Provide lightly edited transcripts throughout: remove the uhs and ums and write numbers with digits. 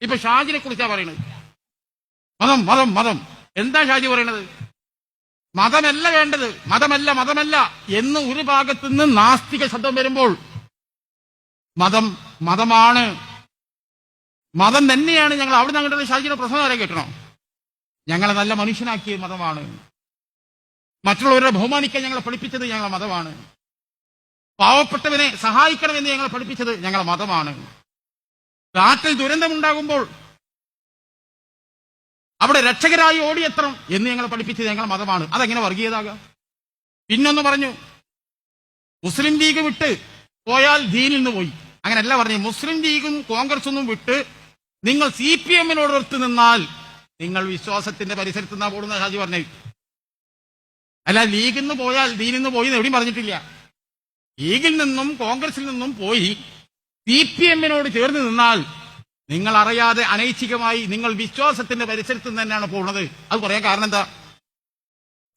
ഇപ്പൊ ഷാജിനെ കുറിച്ചാ പറയുന്നത്. മതം മതം മതം. എന്താ ഷാജി പറയണത്? മതമല്ല വേണ്ടത്, മതമല്ല മതമല്ല എന്ന് ഒരു ഭാഗത്തു നിന്ന് നാസ്തിക ശബ്ദം വരുമ്പോൾ മതം മതമാണ്, മതം തന്നെയാണ്. ഞങ്ങൾ അവിടെ നിന്ന് അങ്ങോട്ട് ഷാജിയുടെ പ്രസംഗം വരെ കേട്ടണോ? ഞങ്ങളെ നല്ല മനുഷ്യനാക്കിയ മതമാണ്, മറ്റുള്ളവരെ ബഹുമാനിക്കാൻ ഞങ്ങളെ പഠിപ്പിച്ചത് ഞങ്ങളെ മതമാണ്, പാവപ്പെട്ടവനെ സഹായിക്കണമെന്ന് ഞങ്ങളെ പഠിപ്പിച്ചത് ഞങ്ങളെ മതമാണ്. നാട്ടിൽ ദുരന്തമുണ്ടാകുമ്പോൾ അവിടെ രക്ഷകരായി ഓടിയെത്തണം എന്ന് ഞങ്ങളെ പഠിപ്പിച്ചത് ഞങ്ങളെ മതമാണ്. അതെങ്ങനെ വർഗീയതാകാം? പിന്നൊന്ന് പറഞ്ഞു, മുസ്ലിം ലീഗ് വിട്ട് പോയാൽ ദീനിൽ നിന്ന് പോയി. അങ്ങനെയല്ല പറഞ്ഞു. മുസ്ലിം ലീഗും കോൺഗ്രസും വിട്ട് നിങ്ങൾ CPM-നോടൊത്ത് നിന്നാൽ നിങ്ങൾ വിശ്വാസത്തിന്റെ പരിസരത്ത് നിന്നാ പോകുന്ന ഷാജി പറഞ്ഞു. അല്ല, ലീഗിൽ നിന്ന് പോയാൽ ദീനിൽ നിന്ന് പോയി എവിടെയും പറഞ്ഞിട്ടില്ല. ലീഗിൽ നിന്നും കോൺഗ്രസിൽ നിന്നും പോയി CPM-നോട് ചേർന്ന് നിന്നാൽ നിങ്ങൾ അറിയാതെ അനൈച്ഛികമായി നിങ്ങൾ വിശ്വാസത്തിന്റെ പരിസരത്ത് നിന്ന് തന്നെയാണ് പോകുന്നത്. അത് പറയാൻ കാരണം എന്താ?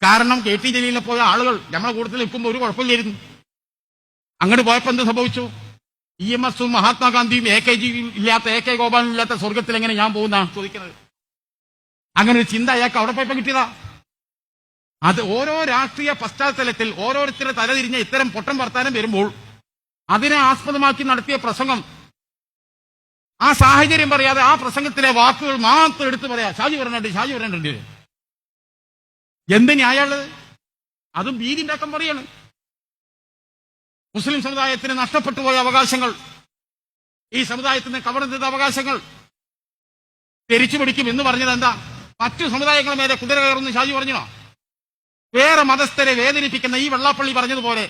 കാരണം KT ജലീലിനെ പോയ ആളുകൾ നമ്മളെ കൂട്ടത്തിൽ നിൽക്കുമ്പോൾ ഒരു കുഴപ്പമില്ലായിരുന്നു. അങ്ങോട്ട് പോയപ്പോ എന്ത് സംഭവിച്ചു? EMS-ഉം മഹാത്മാഗാന്ധിയും AKജിയും ഇല്ലാത്ത AK ഗോപാലനും ഇല്ലാത്ത സ്വർഗത്തിൽ എങ്ങനെ ഞാൻ പോകുന്ന ചോദിക്കുന്നത്? അങ്ങനെ ഒരു ചിന്ത അയാൾക്ക് അവിടെ പോയപ്പോ കിട്ടിയതാ. അത് ഓരോ രാഷ്ട്രീയ പശ്ചാത്തലത്തിൽ ഓരോരുത്തരുടെ തലതിരിഞ്ഞ ഇത്തരം പൊട്ടം വർത്താനം വരുമ്പോൾ അതിനെ ആസ്പദമാക്കി നടത്തിയ പ്രസംഗം, ആ സാഹചര്യം പറയാതെ ആ പ്രസംഗത്തിലെ വാക്കുകൾ മാത്രം എടുത്തു പറയാ. ഷാജി പറഞ്ഞിട്ടുണ്ട്. എന്ത് ന്യായമുള്ളത്? അതും ഭീതി ഉണ്ടാക്കാൻ പറയാണ്. മുസ്ലിം സമുദായത്തിന് നഷ്ടപ്പെട്ടു പോയ അവകാശങ്ങൾ, ഈ സമുദായത്തിന് കവർന്നെടുത്ത അവകാശങ്ങൾ തിരിച്ചു പിടിക്കും എന്ന് പറഞ്ഞത് എന്താ? മറ്റു സമുദായങ്ങളുടെ മേലെ കുതിര കയറുന്ന ഷാജി പറഞ്ഞോ? വേറെ മതസ്ഥരെ വേദനിപ്പിക്കുന്ന ഈ വെള്ളാപ്പള്ളി പറഞ്ഞതുപോലെ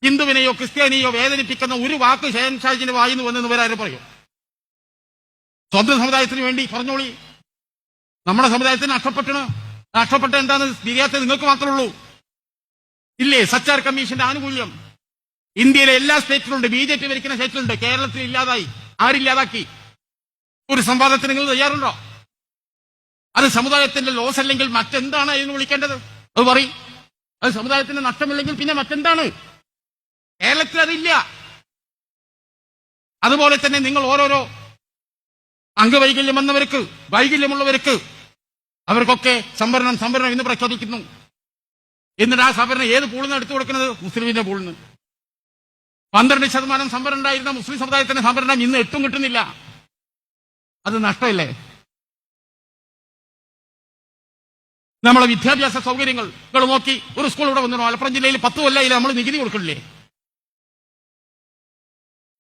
ഹിന്ദുവിനെയോ ക്രിസ്ത്യാനിയോ വേദനിപ്പിക്കുന്ന ഒരു വാക്ക് ഷാജിന്റെ വായിന്ന് വന്നെന്ന് വരാരും പറയും. സ്വന്തം സമുദായത്തിന് വേണ്ടി പറഞ്ഞോളി. നമ്മുടെ സമുദായത്തിന് നഷ്ടപ്പെട്ട എന്താന്ന് തിരിയാത്ത നിങ്ങൾക്ക് മാത്രമേ ഉള്ളൂ. ഇല്ലേ സച്ചാർ കമ്മീഷന്റെ ആനുകൂല്യം ഇന്ത്യയിലെ എല്ലാ സ്റ്റേറ്റിലുണ്ട്, BJP ഭരിക്കുന്ന സ്റ്റേറ്റിലുണ്ട്. കേരളത്തിൽ ഇല്ലാതായി. ആരില്ലാതാക്കി? ഒരു സംവാദത്തിന് നിങ്ങൾ തയ്യാറുണ്ടോ? അത് സമുദായത്തിന്റെ ലോസ് അല്ലെങ്കിൽ മറ്റെന്താണ് അതിന് വിളിക്കേണ്ടത്? അത് പറയും. അത് സമുദായത്തിന് നഷ്ടമില്ലെങ്കിൽ പിന്നെ മറ്റെന്താണ്? കേരളത്തിൽ അതില്ല. അതുപോലെ തന്നെ നിങ്ങൾ ഓരോരോ അംഗവൈകല്യം വന്നവർക്ക്, വൈകല്യമുള്ളവർക്ക് അവർക്കൊക്കെ സംവരണം എന്ന് പ്രഖ്യാപിക്കുന്നു. എന്നിട്ട് ആ സംവരണം ഏത് പൂളിൽ നിന്ന് എടുത്തു കൊടുക്കുന്നത്? മുസ്ലിമിന്റെ പൂളിൽ നിന്ന്. 12% സംവരണം ഉണ്ടായിരുന്ന മുസ്ലിം സമുദായത്തിന്റെ സംവരണം ഇന്ന് 8 കിട്ടുന്നില്ല. അത് നഷ്ടമല്ലേ? നമ്മളെ വിദ്യാഭ്യാസ സൗകര്യങ്ങൾ നോക്കി. ഒരു സ്കൂൾ ഇവിടെ വന്നു മലപ്പുറം ജില്ലയിൽ 10 കൊല്ലമായില്ല നമ്മൾ നികുതി കൊടുക്കണില്ലേ?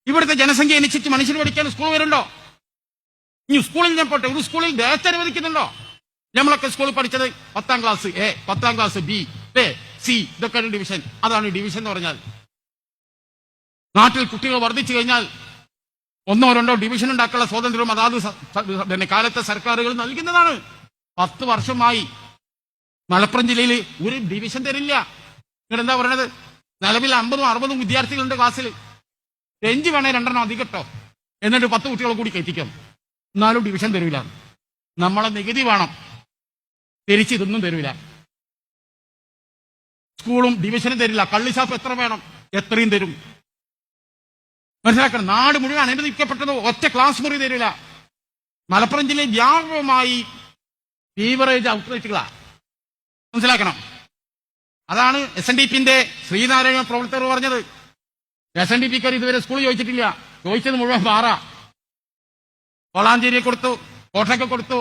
ഇവിടുത്തെ ജനസംഖ്യ അനുസരിച്ച് മനുഷ്യർ പഠിക്കാൻ സ്കൂൾ വരുന്നുണ്ടോ? ഇനി സ്കൂളിൽ ഞാൻ പോട്ടെ, ഒരു സ്കൂളിൽ ബാച്ച് അനുവദിക്കുന്നുണ്ടോ? നമ്മളൊക്കെ സ്കൂളിൽ പഠിച്ചത് 10ാം class A, 10ാം class B, C, ഇതൊക്കെയാണ് ഡിവിഷൻ. അതാണ് ഡിവിഷൻ എന്ന് പറഞ്ഞാൽ. നാട്ടിൽ കുട്ടികൾ വർദ്ധിച്ചു കഴിഞ്ഞാൽ 1ഓ 2ഓ ഡിവിഷൻ ഉണ്ടാക്കാനുള്ള സ്വാതന്ത്ര്യം അതാത് കാലത്തെ സർക്കാരുകൾ നൽകുന്നതാണ്. 10 വർഷമായി മലപ്പുറം ജില്ലയിൽ ഒരു ഡിവിഷൻ തരില്ല. നിങ്ങൾ എന്താ പറയണത്? നിലവിൽ 50ഉം 60ഉം വിദ്യാർത്ഥികളുണ്ട് ക്ലാസ്സിൽ. ബെഞ്ച് വേണേ 2 അധികട്ടോ, എന്നിട്ട് 10 കുട്ടികളെ കൂടി കയറ്റിക്കും. എന്നാലും ഡിവിഷൻ തരൂല. നമ്മളെ നികുതി വേണം, തിരിച്ച് ഇതൊന്നും തരൂല. സ്കൂളും ഡിവിഷനും തരില്ല. കള്ളിഷാപ്പ് എത്ര വേണം? എത്രയും തരും. മനസ്സിലാക്കണം. നാട് മുഴുവൻ അനുവദിക്കപ്പെട്ടത് ഒറ്റ ക്ലാസ് മുറി തരില്ല. മലപ്പുറം ജില്ലയിൽ വ്യാപകമായി ബീവറേജ് ഔട്ട്ലെറ്റുകളാ. മനസ്സിലാക്കണം. അതാണ് SNDP-ന്റെ ശ്രീനാരായണ പ്രവർത്തകർ പറഞ്ഞത്. SNDP-ക്കാർ ഇതുവരെ സ്കൂളിൽ ചോദിച്ചിട്ടില്ല. ചോദിച്ചത് മുഴുവൻ ബാറ. വളാഞ്ചേരിയെ കൊടുത്തു, കോട്ടയ്ക്ക് കൊടുത്തു,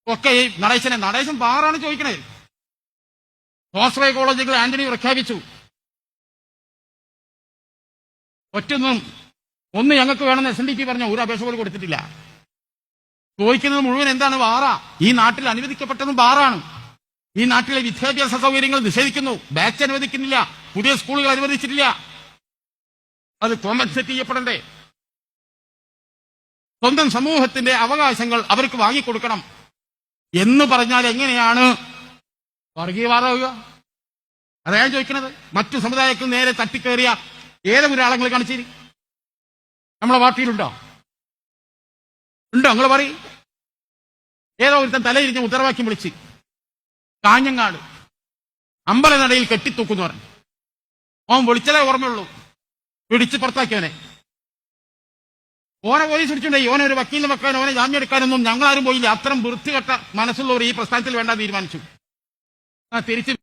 ഒക്കെ ഈ നടേശൻ ബാറാണ് ചോദിക്കണേ. സ്വാശ്രയ കോളേജുകൾ ആന്റണി പ്രഖ്യാപിച്ചു. ഒന്ന് ഞങ്ങൾക്ക് വേണമെന്ന് SNDP പറഞ്ഞ ഒരു അപേക്ഷ പോലും കൊടുത്തിട്ടില്ല. ചോദിക്കുന്നത് മുഴുവൻ എന്താണ്? ബാറ. ഈ നാട്ടിൽ അനുവദിക്കപ്പെട്ടതും ബാറാണ്. ഈ നാട്ടിലെ വിദ്യാഭ്യാസ സൗകര്യങ്ങൾ നിഷേധിക്കുന്നു. ബാച്ച് അനുവദിക്കുന്നില്ല, പുതിയ സ്കൂളുകൾ അനുവദിച്ചിട്ടില്ല. അത് കോമ്പൻസേറ്റ് ചെയ്യപ്പെടണ്ടേ? സ്വന്തം സമൂഹത്തിന്റെ അവകാശങ്ങൾ അവർക്ക് വാങ്ങിക്കൊടുക്കണം എന്ന് പറഞ്ഞാൽ എങ്ങനെയാണ് വർഗീയവാദമാവുക? അതാ ഞാൻ ചോദിക്കുന്നത്. മറ്റു സമുദായത്തിൽ നേരെ തട്ടിക്കേറിയ ഏതൊരാളെങ്കിലും കാണിച്ചിരി നമ്മളെ പാർട്ടിയിലുണ്ടോ? നിങ്ങൾ പറയും. ഏതോ ഒരുത്തൻ തലയിരിഞ്ഞ മുദ്രാവാക്യം വിളിച്ച് കാഞ്ഞങ്ങാട് അമ്പലനടയിൽ കെട്ടിത്തൂക്കുന്നു പറഞ്ഞു. അവൻ വിളിച്ചതേ ഓർമ്മയുള്ളൂ. പിടിച്ച് പുറത്താക്കിയവനെ. ഓനെ പോലീസ് പിടിച്ചിട്ടുണ്ടായി. ഓനെ ഒരു വക്കീലിനെ വെക്കാൻ, ഓനെ ജാമ്യം എടുക്കാനൊന്നും ഞങ്ങളാരും പോയില്ല. അത്തരം വൃത്തികെട്ട മനസ്സുള്ളവർ ഈ പ്രസ്ഥാനത്തിൽ വേണ്ട തീരുമാനിച്ചു. തിരിച്ച്